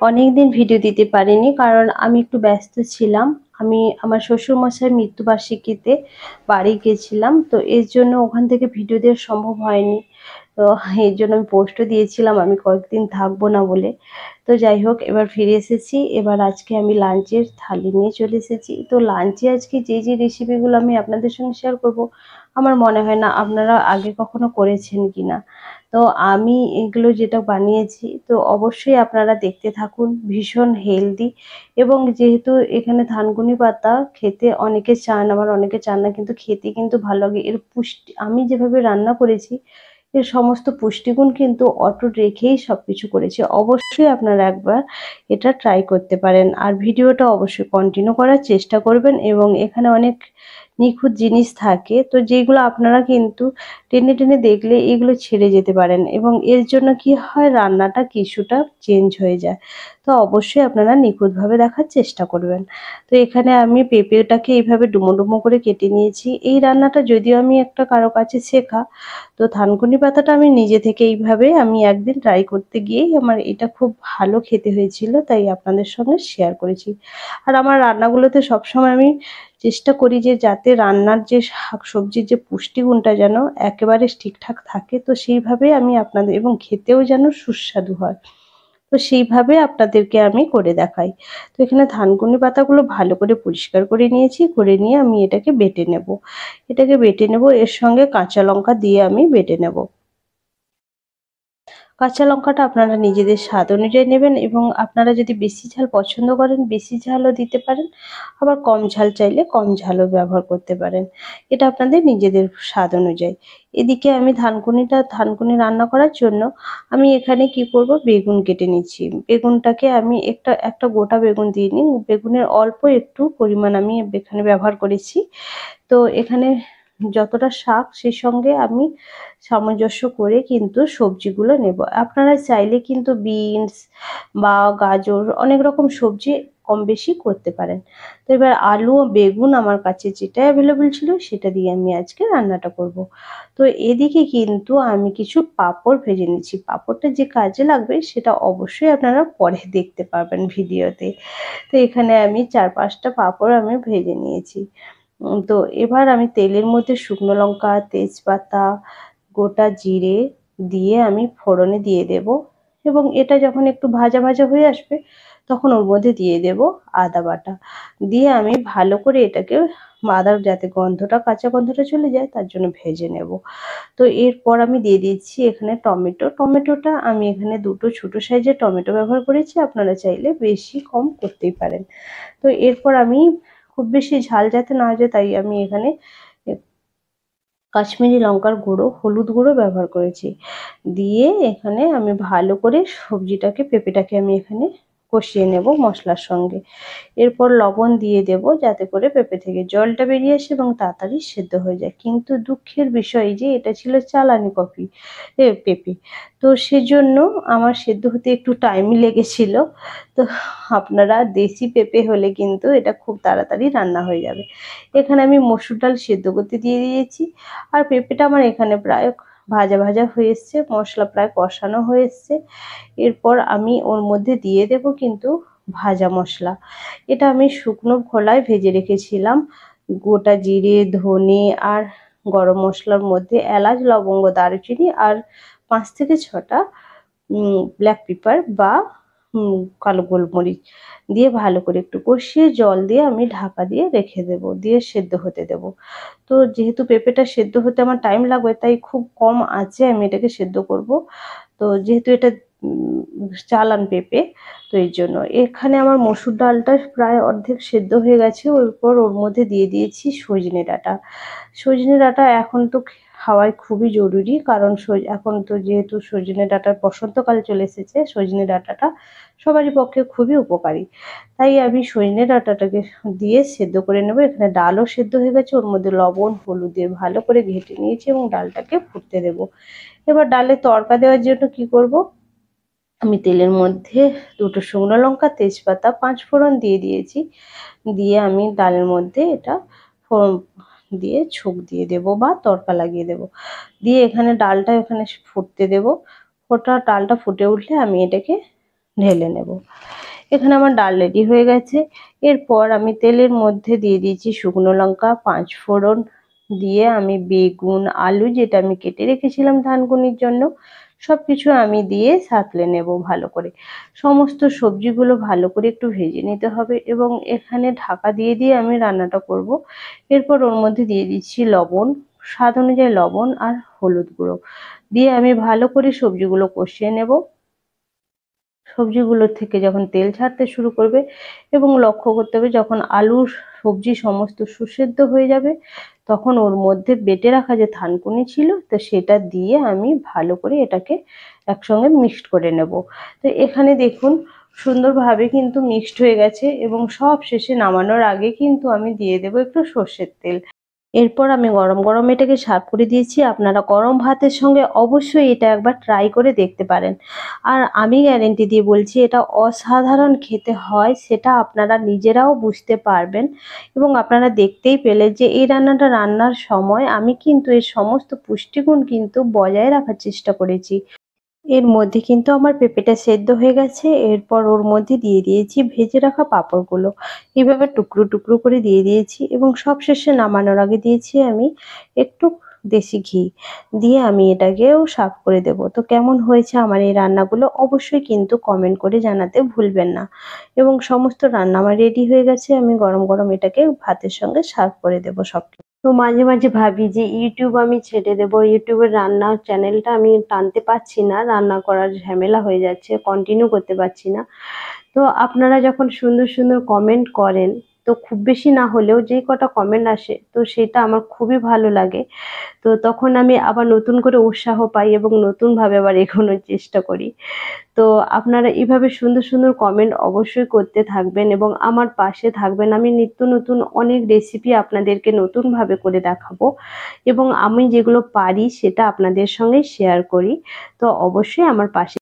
অনেকদিন ভিডিও দিতে পারিনি কারণ আমি একটু ব্যস্ত ছিলাম। আমি আমার শ্বশুরমশাইয়ের মৃত্যুবার্ষিকীতে বাড়ি গেছিলাম, তো এর জন্য ওখান থেকে ভিডিও দেওয়া সম্ভব হয়নি। তো এর জন্য আমি পোস্টও দিয়েছিলাম আমি কয়েকদিন থাকবো না বলে। তো যাই হোক, এবার ফিরে এসেছি। এবার আজকে আমি লাঞ্চের থালি নিয়ে চলে এসেছি। তো লাঞ্চে আজকে যে রেসিপিগুলো আমি আপনাদের সঙ্গে শেয়ার করব, আমার মনে হয় না আপনারা আগে কখনো করেছেন কিনা। তো আমি এগুলো যেটা বানিয়েছি, তো অবশ্যই আপনারা দেখতে থাকুন। ভীষণ হেলদি, এবং যেহেতু এখানে থানকুনি পাতা খেতে অনেকে চান, আবার অনেকে চান না, কিন্তু খেতে কিন্তু ভালো লাগে। এর পুষ্টি, আমি যেভাবে রান্না করেছি এর সমস্ত পুষ্টিগুণ কিন্তু অটুট রেখেই সবকিছু করেছি। অবশ্যই আপনারা একবার এটা ট্রাই করতে পারেন, আর ভিডিওটা অবশ্যই কন্টিনিউ করার চেষ্টা করবেন। এবং এখানে অনেক নিখুঁত জিনিস থাকে, তো যেগুলো আপনারা কিন্তু টেনে টেনে দেখলে এগুলো ছেড়ে যেতে পারেন, এবং এর জন্য কি হয়, রান্নাটা কিছুটা চেঞ্জ হয়ে যায়। তো অবশ্যই আপনারা নিখুঁতভাবে দেখার চেষ্টা করবেন। তো এখানে আমি পেঁপেটাকে এইভাবে ডুমো ডুমো করে কেটে নিয়েছি। এই রান্নাটা যদিও আমি একটা কারো কাছে শেখা, তো থানকুনি পাতাটা আমি নিজে থেকে এইভাবে আমি একদিন ট্রাই করতে গিয়েই আমার এটা খুব ভালো খেতে হয়েছিল, তাই আপনাদের সঙ্গে শেয়ার করেছি। আর আমার রান্নাগুলোতে সবসময় আমি চেষ্টা করি যে যাতে রান্নার যে শাকসবজির যে পুষ্টিগুণটা যেন একেবারে ঠিকঠাক থাকে, তো সেইভাবে আমি আপনাদের, এবং খেতেও যেন সুস্বাদু হয়, তো সেইভাবে আপনাদেরকে আমি করে দেখাই। তো এখানে থানকুনি পাতাগুলো ভালো করে পরিষ্কার করে নিয়েছি, করে নিয়ে আমি এটাকে বেটে নেব। এর সঙ্গে কাঁচা লঙ্কা দিয়ে আমি বেটে নেব। কাঁচা লঙ্কাটা আপনারা নিজেদের স্বাদ অনুযায়ী নেবেন, এবং আপনারা যদি বেশি ঝাল পছন্দ করেন বেশি ঝালও দিতে পারেন, আবার কম ঝাল চাইলে কম ঝালও ব্যবহার করতে পারেন। এটা আপনাদের নিজেদের স্বাদ অনুযায়ী। এদিকে আমি থানকুনি রান্না করার জন্য আমি এখানে কি করব, বেগুন কেটে নিচ্ছি। বেগুনটাকে আমি একটা একটা গোটা বেগুন দিয়ে নিই। বেগুনের অল্প একটু পরিমাণ আমি এখানে ব্যবহার করেছি। তো এখানে যতটা শাক সেই সঙ্গে আমি সামঞ্জস্য করে কিন্তু সবজিগুলো নেব। আপনারা চাইলে কিন্তু বিনস বা গাজর অনেক রকম সবজি কম বেশি করতে পারেন। তো এবার আলু ও বেগুন আমার কাছে যেটা অ্যাভেলেবল ছিল সেটা দিয়ে আমি আজকে রান্নাটা করব। তো এদিকে কিন্তু আমি কিছু পাঁপড় ভেজে নিচ্ছি। পাঁপড়টা যে কাজে লাগবে সেটা অবশ্যই আপনারা পরে দেখতে পারবেন ভিডিওতে। তো এখানে আমি 4-5টা পাঁপড় আমি ভেজে নিয়েছি। তো এবার আমি তেলের মধ্যে শুকনো লঙ্কা, তেজপাতা, গোটা জিরে দিয়ে আমি ফোড়নে দিয়ে দেব, এবং এটা যখন একটু ভাজা ভাজা হয়ে আসবে তখন ওর মধ্যে দিয়ে দেব আদা বাটা। দিয়ে আমি ভালো করে এটাকে, আদার যাতে গন্ধটা, কাঁচা গন্ধটা চলে যায় তার জন্য ভেজে নেব। তো এরপর আমি দিয়ে দিচ্ছি এখানে টমেটো। টমেটোটা আমি এখানে দুটো ছোট সাইজের টমেটো ব্যবহার করেছি, আপনারা চাইলে বেশি কম করতেই পারেন। তো এরপর আমি খুব বেশি ঝাল যাতে না হয় তাই আমি এখানে কাশ্মীরি লঙ্কার গুঁড়ো, হলুদ গুঁড়ো ব্যবহার করেছি। দিয়ে এখানে আমি ভালো করে পেঁপেটাকে আমি এখানে কষিয়ে নেব মশলার সঙ্গে। এরপর লবণ দিয়ে দেব যাতে করে পেঁপে থেকে জলটা বেরিয়ে আসে এবং তাড়াতাড়ি সেদ্ধ হয়ে যায়। কিন্তু দুঃখের বিষয় যে এটা ছিল চালানি পেঁপে, তো সেজন্য আমার সেদ্ধ হতে একটু টাইম লেগেছিল। তো আপনারা দেশি পেঁপে হলে কিন্তু এটা খুব তাড়াতাড়ি রান্না হয়ে যাবে। এখানে আমি মসুর ডাল সেদ্ধ করতে দিয়ে দিয়েছি, আর পেঁপেটা আমার এখানে প্রায় ভাজা ভাজা হয়ে এসছে, মশলা প্রায় কষানো হয়ে এসছে। এরপর আমি ওর মধ্যে দিয়ে দেব কিন্তু ভাজা মশলা। এটা আমি শুকনো খোলায় ভেজে রেখেছিলাম। গোটা জিরে, ধনে আর গরম মশলার মধ্যে এলাচ, লবঙ্গ, দারুচিনি আর 5 থেকে 6টা ব্ল্যাক পেপার বা কালো গোলমরিচ দিয়ে ভালো করে একটু কষিয়ে জল দিয়ে আমি ঢাকা দিয়ে রেখে দেব, দিয়ে সেদ্ধ হতে দেব। তো যেহেতু পেঁপেটা সেদ্ধ হতে আমার টাইম লাগবে তাই খুব কম আঁচে আমি এটাকে সেদ্ধ করব। তো যেহেতু এটা চালান পেঁপে, তো এই জন্য এখানে আমার মসুর ডালটা প্রায় অর্ধেক সেদ্ধ হয়ে গেছে। এরপর ওর মধ্যে দিয়ে দিয়েছি সজনে ডাঁটা। সজনে ডাঁটা এখন তো খাওয়াই খুবই জরুরি, কারণ এখন তো যেহেতু সজনে ডাঁটার বসন্তকাল চলে এসেছে, সজনে ডাঁটাটা সবারই পক্ষে খুবই উপকারী। তাই আমি সজনে ডাঁটাটাকে দিয়ে সেদ্ধ করে নেব। এখানে ডালও সেদ্ধ হয়ে গেছে, ওর মধ্যে লবণ হলুদ দিয়ে ভালো করে ঘেঁটে নিয়েছি এবং ডালটাকে ফুটতে দেব। এবার ডালে তড়কা দেওয়ার জন্য কি করব, আমি তেলের মধ্যে দুটো শুকনো লঙ্কা, তেজপাতা, 5 ফোড়ন দিয়ে দিয়েছি। দিয়ে আমি ডালের মধ্যে এটা ফোড়ন দিয়ে ছোঁক দিয়ে দেব বা তড়কা লাগিয়ে দেব। দিয়ে এখানে ডালটা এখানে ফুটতে দেব। ডালটা ফুটে উঠলে আমি এটাকে ঢেলে নেব। এখানে আমার ডাল রেডি হয়ে গেছে। এরপর আমি তেলের মধ্যে দিয়ে দিয়েছি শুকনো লঙ্কা, 5 ফোড়ন দিয়ে আমি বেগুন, আলু যেটা আমি কেটে রেখেছিলাম ধানকুনির জন্য সবকিছু আমি দিয়ে সাঁতলে নেব ভালো করে। সমস্ত সবজিগুলো ভালো করে একটু ভেজে নিতে হবে এবং এখানে ঢাকা দিয়ে দিয়ে আমি রান্নাটা করব। এরপর ওর মধ্যে দিয়ে দিচ্ছি লবণ, স্বাদ অনুযায়ী লবণ আর হলুদ গুঁড়ো দিয়ে আমি ভালো করে সবজিগুলো কষিয়ে নেব। সবজিগুলোর থেকে যখন তেল ছাড়তে শুরু করবে এবং লক্ষ্য করতে হবে যখন আলুর সবজি সমস্ত সুসেদ্ধ হয়ে যাবে তখন ওর মধ্যে বেটে রাখা যে থানকুনি ছিল তো সেটা দিয়ে আমি ভালো করে এটাকে একসঙ্গে মিক্সড করে নেব। তো এখানে দেখুন সুন্দরভাবে কিন্তু মিক্সড হয়ে গেছে এবং সব শেষে নামানোর আগে কিন্তু আমি দিয়ে দেবো একটু সর্ষের তেল। এরপর আমি গরম গরম এটাকে সার্ভ করে দিয়েছি। আপনারা গরম ভাতের সঙ্গে অবশ্যই এটা একবার ট্রাই করে দেখতে পারেন। আর আমি গ্যারেন্টি দিয়ে বলছি এটা অসাধারণ খেতে হয়, সেটা আপনারা নিজেরাও বুঝতে পারবেন এবং আপনারা দেখতেই পেলেন যে এই রান্নাটা রান্নার সময় আমি কিন্তু এর সমস্ত পুষ্টিগুণ কিন্তু বজায় রাখার চেষ্টা করেছি। এর মধ্যে কিন্তু আমার পেঁপেটা সেদ্ধ হয়ে গেছে। এরপর ওর মধ্যে দিয়ে দিয়েছি ভেজে রাখা পাঁপড়গুলো। এইভাবে টুকরো টুকরো করে দিয়ে দিয়েছি এবং সবশেষে নামানোর আগে দিয়েছি আমি একটু দেশি ঘি। দিয়ে আমি এটাকেও সার্ভ করে দেব। তো কেমন হয়েছে আমার এই রান্নাগুলো অবশ্যই কিন্তু কমেন্ট করে জানাতে ভুলবেন না। এবং সমস্ত রান্না আমার রেডি হয়ে গেছে। আমি গরম গরম এটাকে ভাতের সঙ্গে সার্ভ করে দেব সবকে। তো মাঝে মাঝে ভাবি যে ইউটিউব আমি ছেড়ে দেবো, ইউটিউবের রান্নার চ্যানেলটা আমি টানতে পারছি না, রান্না করার ঝামেলা হয়ে যাচ্ছে, কন্টিনিউ করতে পারছি না। তো আপনারা যখন সুন্দর সুন্দর কমেন্ট করেন তো খুব বেশি না হলেও যে কটা কমেন্ট আসে তো সেটা আমার খুবই ভালো লাগে। তো তখন আমি আবার নতুন করে উৎসাহ পাই এবং নতুনভাবে আবার এগোনোর চেষ্টা করি। তো আপনারা এইভাবে সুন্দর সুন্দর কমেন্ট অবশ্যই করতে থাকবেন এবং আমার পাশে থাকবেন। আমি নিত্য নতুন অনেক রেসিপি আপনাদেরকে নতুনভাবে করে দেখাবো এবং আমি যেগুলো পারি সেটা আপনাদের সঙ্গে শেয়ার করি। তো অবশ্যই আমার পাশে